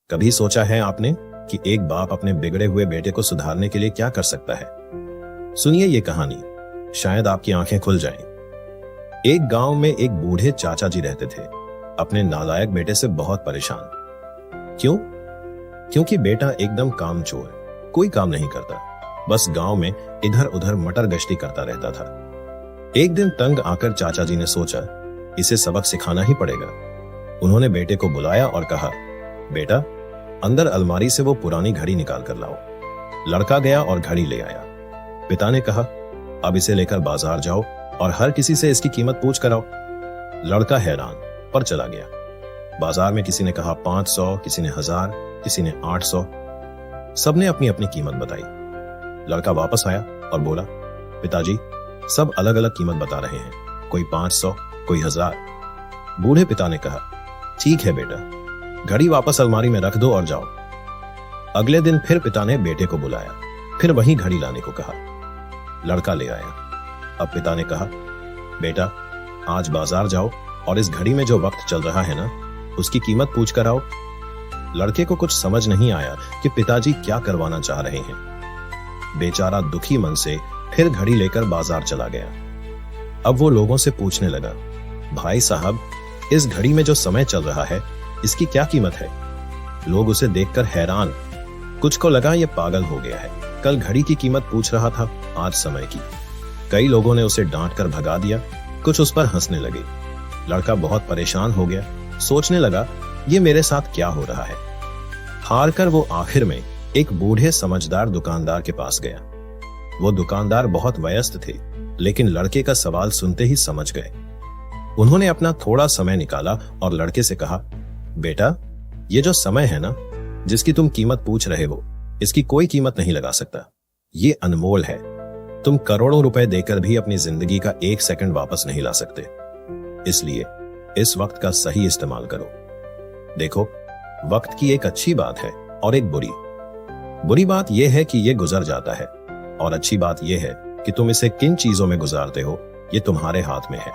कभी सोचा है आपने कि एक बाप अपने बिगड़े हुए बेटे को सुधारने के लिए क्या कर सकता है? सुनिए ये कहानी, शायद आपकी आंखें खुल जाएं। एक गांव में एक बूढ़े चाचा जी रहते थे, अपने नालायक बेटे से बहुत परेशान। क्यों? क्योंकि बेटा एकदम कामचोर, कोई काम नहीं करता, बस गांव में इधर उधर मटर गश्ती करता रहता था। एक दिन तंग आकर चाचा जी ने सोचा, इसे सबक सिखाना ही पड़ेगा। उन्होंने बेटे को बुलाया और कहा, बेटा, अंदर अलमारी से वो पुरानी घड़ी निकाल कर लाओ। लड़का गया और घड़ी ले आया। पिता ने कहा, अब इसे लेकर बाजार जाओ और हर किसी से इसकी कीमत पूछ कर आओ। लड़का हैरान पर चला गया। बाजार में किसी ने कहा 500, किसी ने 1000, किसी ने 800। सबने अपनी अपनी कीमत बताई। लड़का वापस आया और बोला, पिताजी, सब अलग अलग कीमत बता रहे हैं, कोई 500, कोई 1000। बूढ़े पिता ने कहा, ठीक है बेटा, घड़ी वापस अलमारी में रख दो और जाओ। अगले दिन फिर पिता ने बेटे को बुलाया, फिर वही घड़ी लाने को कहा। लड़का ले आया। अब पिता ने कहा, बेटा, आज बाजार जाओ और इस घड़ी में जो वक्त चल रहा है ना, उसकी कीमत पूछ कर आओ। लड़के को कुछ समझ नहीं आया कि पिताजी क्या करवाना चाह रहे हैं। बेचारा दुखी मन से फिर घड़ी लेकर बाजार चला गया। अब वो लोगों से पूछने लगा, भाई साहब, इस घड़ी में जो समय चल रहा है, इसकी क्या कीमत है? लोग उसे देखकर हैरान। कुछ को लगा ये पागल हो गया है, कल घड़ी की कीमत पूछ रहा था, आज समय की। कई लोगों ने उसे डांट कर भगा दिया, कुछ उस पर हंसने लगे। लड़का बहुत परेशान हो गया, सोचने लगा, ये मेरे साथ क्या हो रहा है। हार कर वो आखिर में एक बूढ़े समझदार दुकानदार के पास गया। वो दुकानदार बहुत वयस्क थे, लेकिन लड़के का सवाल सुनते ही समझ गए। उन्होंने अपना थोड़ा समय निकाला और लड़के से कहा, बेटा, ये जो समय है ना, जिसकी तुम कीमत पूछ रहे हो, इसकी कोई कीमत नहीं लगा सकता। ये अनमोल है। तुम करोड़ों रुपए देकर भी अपनी जिंदगी का 1 सेकंड वापस नहीं ला सकते। इसलिए इस वक्त का सही इस्तेमाल करो। देखो, वक्त की एक अच्छी बात है और एक बुरी बात यह है कि यह गुजर जाता है, और अच्छी बात यह है कि तुम इसे किन चीजों में गुजारते हो, ये तुम्हारे हाथ में है।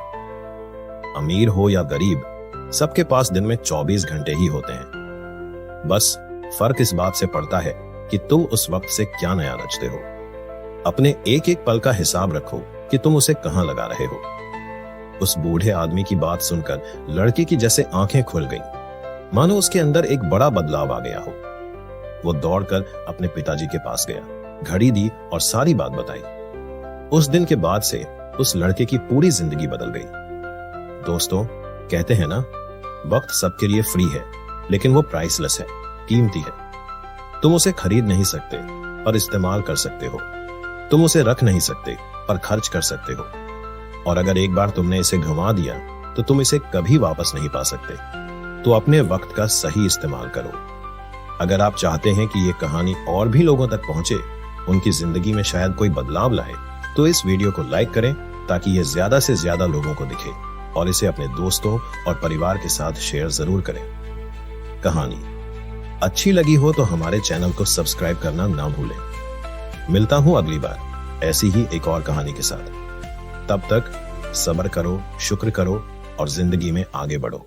अमीर हो या गरीब, सबके पास दिन में 24 घंटे ही होते हैं। बस फर्क इस बात से पड़ता है कि तुम उस वक्त से क्या नया रचते हो। अपने एक एक पल का हिसाब रखो कि तुम उसे कहां लगा रहे हो। उस बूढ़े आदमी की बात सुनकर लड़के की जैसे आंखें खुल गईं, मानो उसके अंदर एक बड़ा बदलाव आ गया हो। वो दौड़कर अपने पिताजी के पास गया, घड़ी दी और सारी बात बताई। उस दिन के बाद से उस लड़के की पूरी जिंदगी बदल गई। दोस्तों, कहते हैं ना, वक्त सबके लिए फ्री है, लेकिन वो प्राइसलेस है, कीमती है। तुम उसे खरीद नहीं सकते, पर इस्तेमाल कर सकते हो। तुम उसे रख नहीं सकते, पर खर्च कर सकते हो। और अगर एक बार तुमने इसे गंवा दिया, तो तुम इसे कभी वापस नहीं पा सकते। तो अपने वक्त का सही इस्तेमाल करो। अगर आप चाहते हैं कि ये कहानी और भी लोगों तक पहुंचे, उनकी जिंदगी में शायद कोई बदलाव लाए, तो इस वीडियो को लाइक करें ताकि ये ज्यादा से ज्यादा लोगों को दिखे, और इसे अपने दोस्तों और परिवार के साथ शेयर जरूर करें। कहानी अच्छी लगी हो तो हमारे चैनल को सब्सक्राइब करना ना भूलें। मिलता हूं अगली बार ऐसी ही एक और कहानी के साथ। तब तक सब्र करो, शुक्र करो और जिंदगी में आगे बढ़ो।